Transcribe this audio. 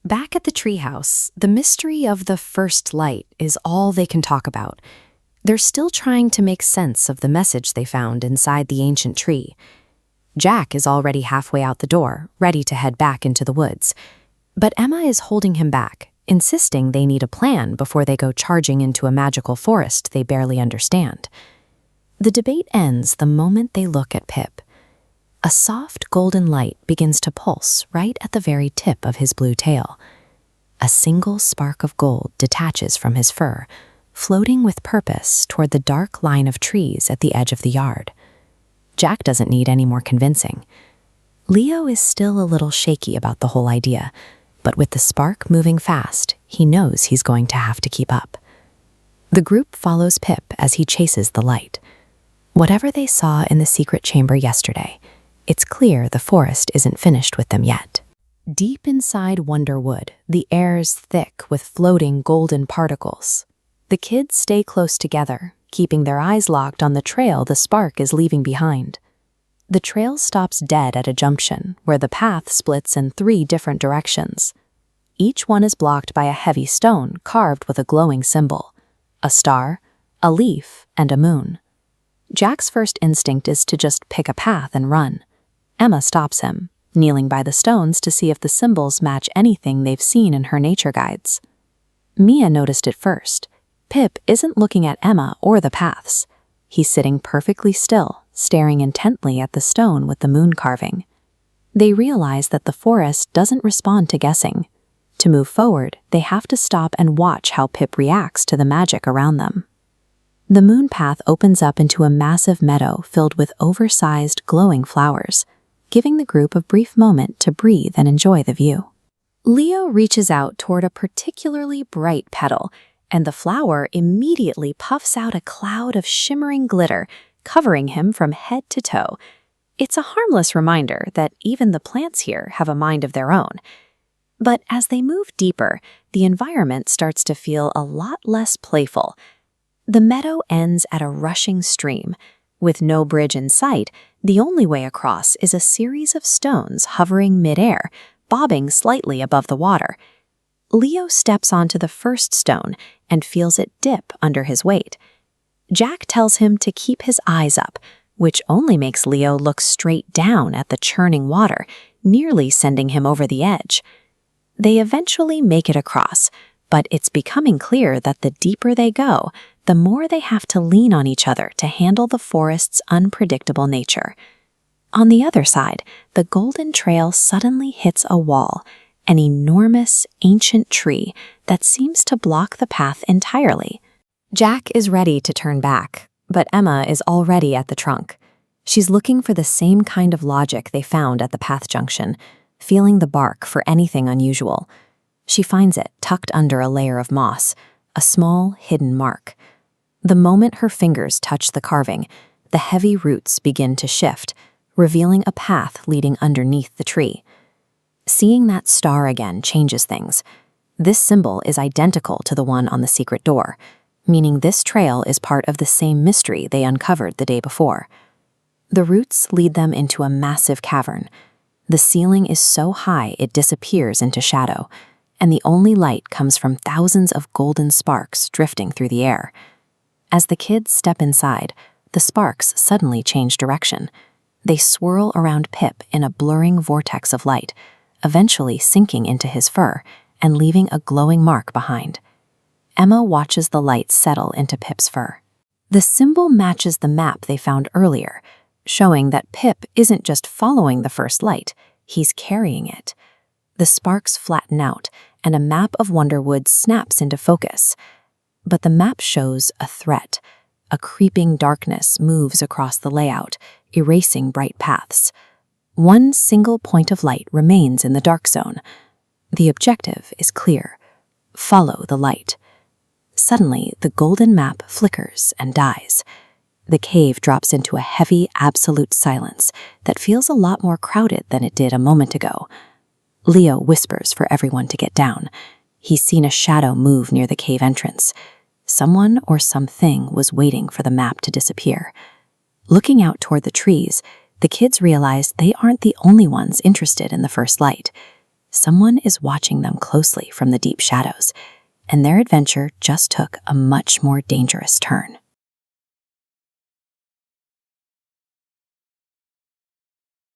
Back at the treehouse, the mystery of the first light is all they can talk about. They're still trying to make sense of the message they found inside the ancient tree. Jack is already halfway out the door, ready to head back into the woods. But Emma is holding him back, insisting they need a plan before they go charging into a magical forest they barely understand. The debate ends the moment they look at Pip. A soft golden light begins to pulse right at the very tip of his blue tail. A single spark of gold detaches from his fur, floating with purpose toward the dark line of trees at the edge of the yard. Jack doesn't need any more convincing. Leo is still a little shaky about the whole idea, but with the spark moving fast, he knows he's going to have to keep up. The group follows Pip as he chases the light. Whatever they saw in the secret chamber yesterday, it's clear the forest isn't finished with them yet. Deep inside Wonderwood, the air's thick with floating golden particles. The kids stay close together, keeping their eyes locked on the trail the spark is leaving behind. The trail stops dead at a junction where the path splits in 3 different directions. Each one is blocked by a heavy stone carved with a glowing symbol: a star, a leaf, and a moon. Jack's first instinct is to just pick a path and run. Emma stops him, kneeling by the stones to see if the symbols match anything they've seen in her nature guides. Mia noticed it first. Pip isn't looking at Emma or the paths. He's sitting perfectly still, staring intently at the stone with the moon carving. They realize that the forest doesn't respond to guessing. To move forward, they have to stop and watch how Pip reacts to the magic around them. The moon path opens up into a massive meadow filled with oversized, glowing flowers, giving the group a brief moment to breathe and enjoy the view. Leo reaches out toward a particularly bright petal, and the flower immediately puffs out a cloud of shimmering glitter, covering him from head to toe. It's a harmless reminder that even the plants here have a mind of their own. But as they move deeper, the environment starts to feel a lot less playful. The meadow ends at a rushing stream. With no bridge in sight, the only way across is a series of stones hovering midair, bobbing slightly above the water. Leo steps onto the first stone and feels it dip under his weight. Jack tells him to keep his eyes up, which only makes Leo look straight down at the churning water, nearly sending him over the edge. They eventually make it across, but it's becoming clear that the deeper they go, the more they have to lean on each other to handle the forest's unpredictable nature. On the other side, the golden trail suddenly hits a wall, an enormous, ancient tree that seems to block the path entirely. Jack is ready to turn back, but Emma is already at the trunk. She's looking for the same kind of logic they found at the path junction, feeling the bark for anything unusual. She finds it tucked under a layer of moss, a small, hidden mark. The moment her fingers touch the carving, the heavy roots begin to shift, revealing a path leading underneath the tree. Seeing that star again changes things. This symbol is identical to the one on the secret door, meaning this trail is part of the same mystery they uncovered the day before. The roots lead them into a massive cavern. The ceiling is so high it disappears into shadow, and the only light comes from thousands of golden sparks drifting through the air. As the kids step inside, the sparks suddenly change direction. They swirl around Pip in a blurring vortex of light, eventually sinking into his fur and leaving a glowing mark behind. Emma watches the light settle into Pip's fur. The symbol matches the map they found earlier, showing that Pip isn't just following the first light, he's carrying it. The sparks flatten out, and a map of Wonderwood snaps into focus. But the map shows a threat. A creeping darkness moves across the layout, erasing bright paths. One single point of light remains in the dark zone. The objective is clear: follow the light. Suddenly, the golden map flickers and dies. The cave drops into a heavy, absolute silence that feels a lot more crowded than it did a moment ago. Leo whispers for everyone to get down. He's seen a shadow move near the cave entrance. Someone or something was waiting for the map to disappear. Looking out toward the trees, the kids realize they aren't the only ones interested in the first light. someone is watching them closely from the deep shadows, and their adventure just took a much more dangerous turn.